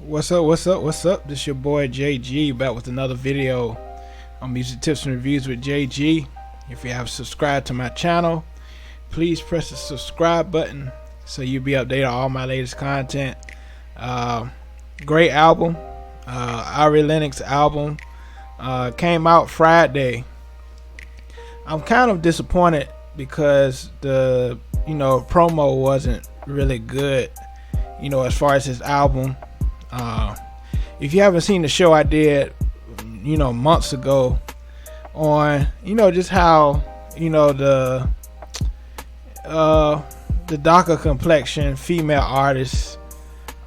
What's up? What's up? What's up? This your boy JG back with another video on music tips and reviews with JG. If you have subscribed to my channel, please press the subscribe button so you'll be updated on all my latest content. Great album, Ari Lennox album, came out Friday. I'm kind of disappointed because the promo wasn't really good. As far as his album. If you haven't seen the show I did, months ago on, just how, the darker complexion female artists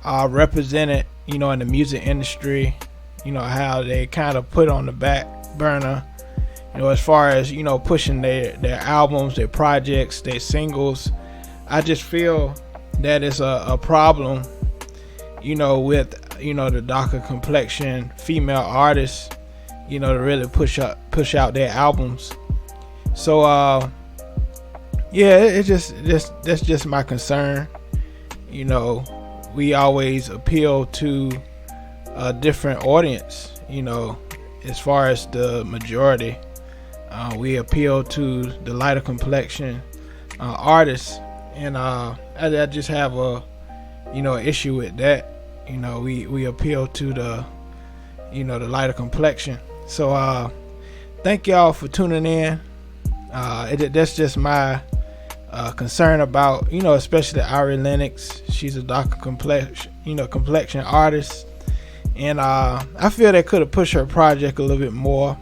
are represented, in the music industry, how they kind of put on the back burner, as far as, pushing their albums, their projects, their singles. I just feel that it's a problem, with the darker complexion female artists, to really push out their albums. So that's just my concern. We always appeal to a different audience. As far as the majority, we appeal to the lighter complexion artists, and I just have a issue with that. We appeal to the the lighter complexion. So thank y'all for tuning in. That's just my concern about especially Ari Lennox. She's a darker complexion artist, and I feel they could have pushed her project a little bit more.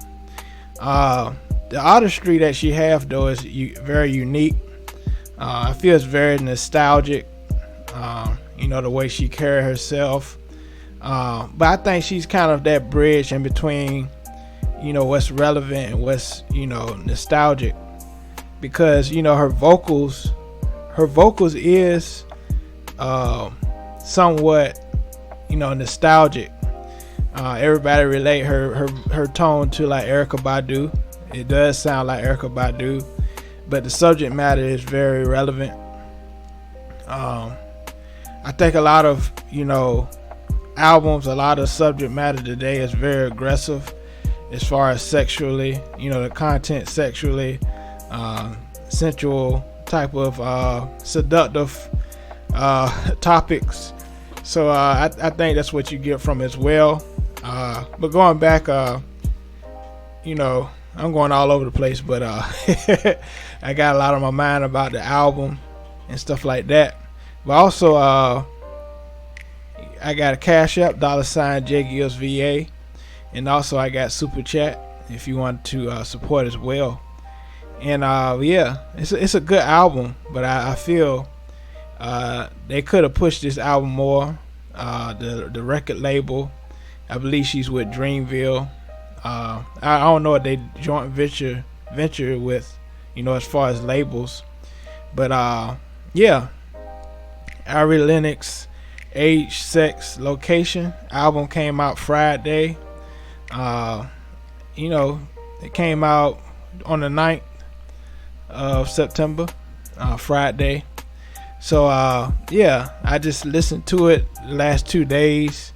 The artistry that she have though is very unique. I feel it's very nostalgic. The way she carry herself. But I think she's kind of that bridge in between, what's relevant and what's, nostalgic. Because, her vocals is somewhat, nostalgic. Everybody relate her tone to like Erykah Badu. It does sound like Erykah Badu, but the subject matter is very relevant. I think a lot of albums, a lot of subject matter today is very aggressive as far as sexually, the content sexually, sensual type of seductive topics. So I think that's what you get from as well. But going back, I'm going all over the place, but I got a lot on my mind about the album and stuff like that. But also, I got a Cash App, $JGillsVA, and also I got Super Chat if you want to support as well. And it's a good album, but I feel they could have pushed this album more. The record label, I believe she's with Dreamville. I don't know what they joint venture with, as far as labels, but Ari Lennox, Age, Sex, Location album came out Friday. It came out on the 9th of September, Friday. So I just listened to it the last 2 days.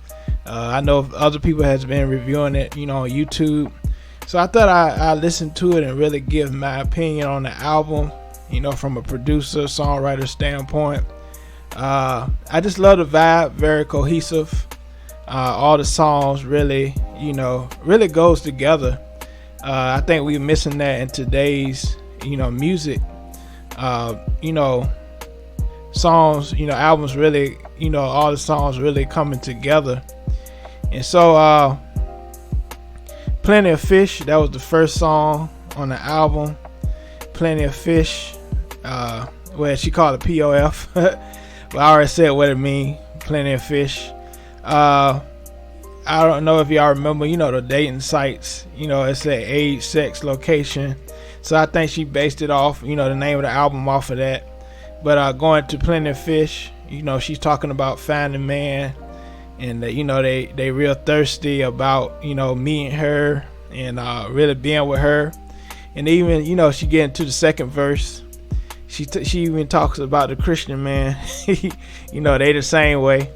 I know other people has been reviewing it, on YouTube. So I thought I listened to it and really give my opinion on the album, from a producer, songwriter standpoint. I just love the vibe, very cohesive. All the songs really goes together. I think we're missing that in today's, music. Songs, albums really, all the songs really coming together. And so, Plenty of Fish, that was the first song on the album. Plenty of Fish, she called it POF. But I already said what it means. Plenty of fish. I don't know if y'all remember, the dating sites. It said age, sex, location. So I think she based it off, the name of the album off of that. But going to Plenty of Fish, she's talking about finding man, and they real thirsty about meeting her and really being with her. And even she get into the second verse. She even talks about the Christian man. They the same way.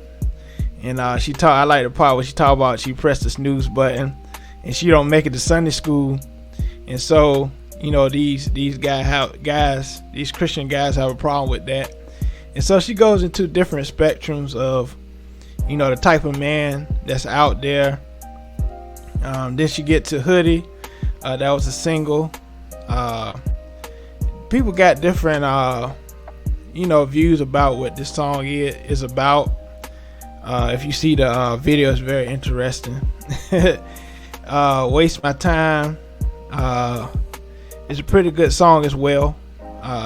And I like the part where she talk about she pressed the snooze button and she don't make it to Sunday school. And so, these these Christian guys have a problem with that. And so she goes into different spectrums of, the type of man that's out there. Then she get to Hoodie. That was a single. People got different, views about what this song is about. If you see the video, it's very interesting. Waste My Time. It's a pretty good song as well.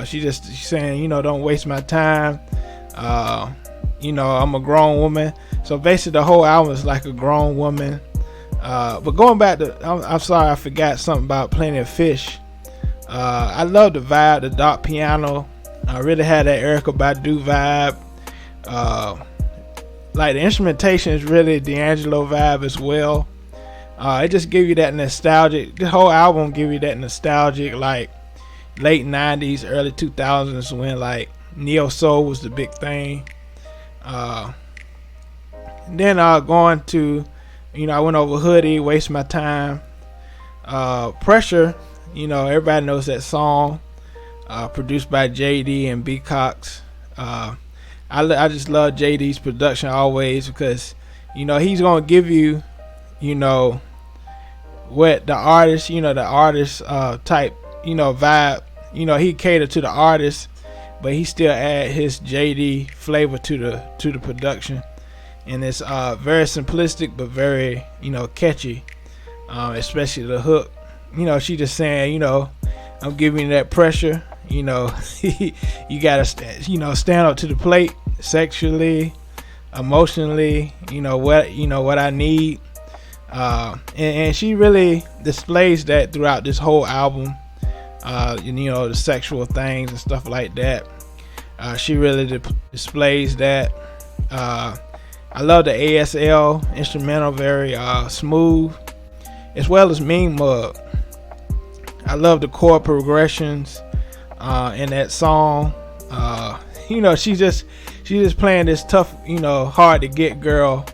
She's saying, don't waste my time. I'm a grown woman. So basically the whole album is like a grown woman. But going back to, I'm sorry, I forgot something about Plenty of Fish. I love the vibe, the dark piano. I really had that Erykah Badu vibe. Like the instrumentation is really D'Angelo vibe as well. It just give you that nostalgic. The whole album give you that nostalgic, like late 90s, early 2000s when like neo soul was the big thing. Then going to, I went over Hoodie, Waste My Time. Pressure, everybody knows that song. Produced by JD and B Cox. I just love JD's production always because, he's gonna give you, what the artist, type, vibe. He catered to the artist, but he still add his JD flavor to the production, and it's very simplistic but very catchy, especially the hook. She just saying, I'm giving you that pressure. You gotta stand up to the plate sexually, emotionally. What I need. And she really displays that throughout this whole album. The sexual things and stuff like that. She really displays that. I love the ASL instrumental, very smooth, as well as Mean Mug. I love the chord progressions in that song. She's just playing this tough, hard to get girl,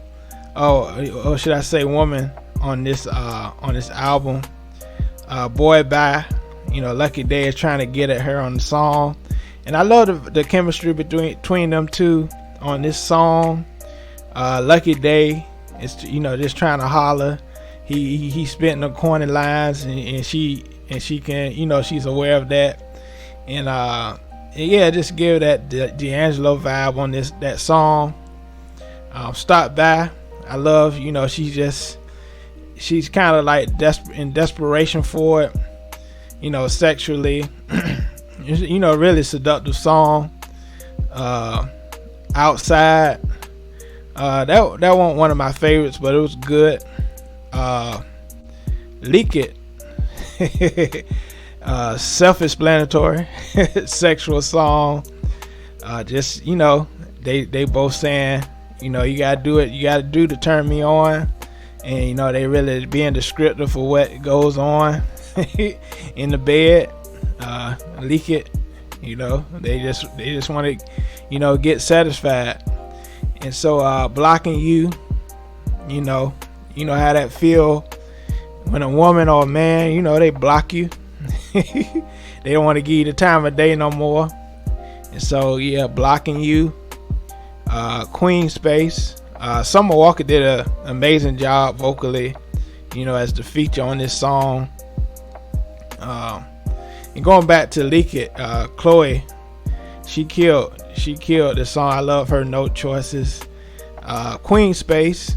or should I say woman on this album. Boy Bye, Lucky Day is trying to get at her on the song, and I love the chemistry between them two on this song. Lucky Day is just trying to holler. He's spitting the corny lines, and she can, she's aware of that. And just give that D'Angelo vibe on that song. Stop By, I love, she's kind of like in desperation for it, sexually. Really seductive song. Outside, that wasn't one of my favorites, but it was good. Leak It. Self-explanatory. Sexual song. They both saying, you gotta do it, you gotta do to turn me on. And they really being descriptive for what goes on in the bed. Leak it. They just want to get satisfied. And so blocking you, how that feel when a woman or a man, they block you. They don't want to give you the time of day no more. And so blocking you. Queen Space. Summer Walker did an amazing job vocally, as the feature on this song. And going back to Leak It, Chloe, she killed the song. I love her note choices. Queen Space,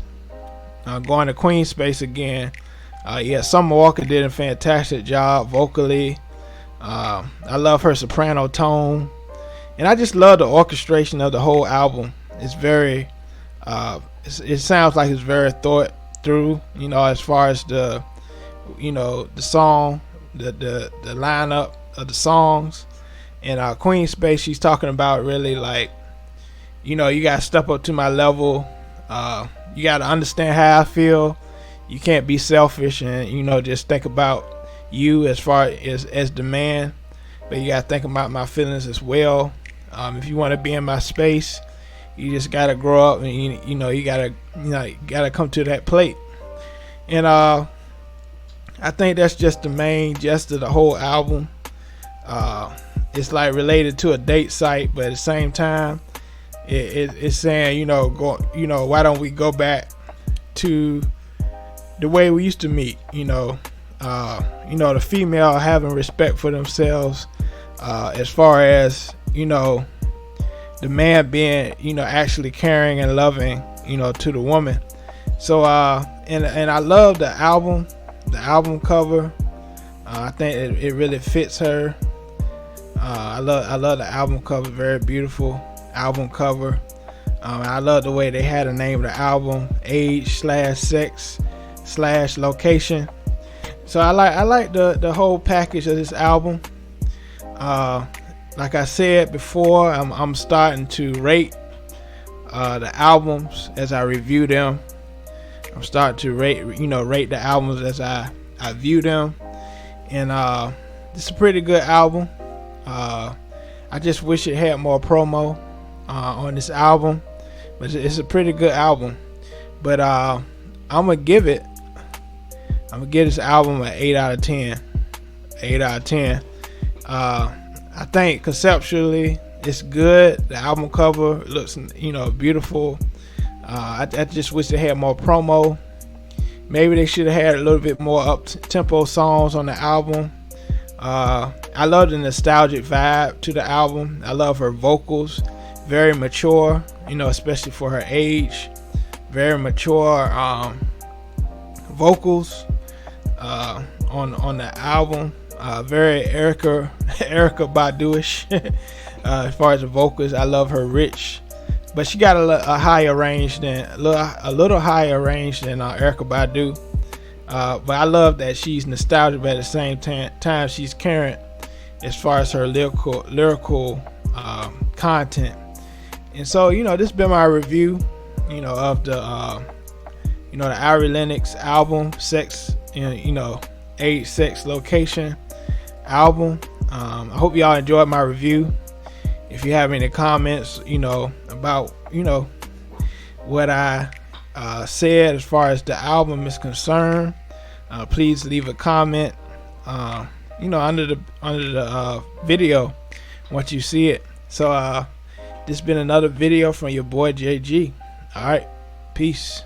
going to Queen Space again. Summer Walker did a fantastic job vocally. I love her soprano tone, and I just love the orchestration of the whole album. It's very, it sounds like it's very thought through. As far as the song, the lineup of the songs. And Queen Space, she's talking about really like, you gotta step up to my level. You gotta understand how I feel. You can't be selfish and just think about you as far as the man, but you gotta think about my feelings as well. If you want to be in my space, You just gotta grow up, and you gotta come to that plate. And I think that's just the main gist of the whole album. It's like related to a date site, but at the same time, it's saying, why don't we go back to the way we used to meet? The female having respect for themselves, as far as the man being actually caring and loving to the woman. So and I love the album cover. I think it really fits her. I love the album cover. Very beautiful album cover. I love the way they had the name of the album, age/sex/location. So I like the whole package of this album. Like I said before, I'm starting to rate the albums as I review them. I'm starting to rate the albums as I view them, and it's a pretty good album. I just wish it had more promo on this album, but it's a pretty good album. But I'm gonna give this album an 8 out of 10. 8 out of 10. I think conceptually it's good. The album cover looks beautiful. I just wish they had more promo. Maybe they should have had a little bit more up-tempo songs on the album. I love the nostalgic vibe to the album. I love her vocals. Very mature, especially for her age. Very mature vocals on the album. Very Erica Badu-ish as far as the vocals. I love her rich, but she got a higher range than a little higher range than Erica Badu. But I love that she's nostalgic, but at the same time she's current as far as her lyrical content. And so this has been my review of the the Ari Lennox album, age, sex, location album. I hope y'all enjoyed my review. If you have any comments about what I said as far as the album is concerned, please leave a comment under the video once you see it. So this has been another video from your boy JG. All right, peace.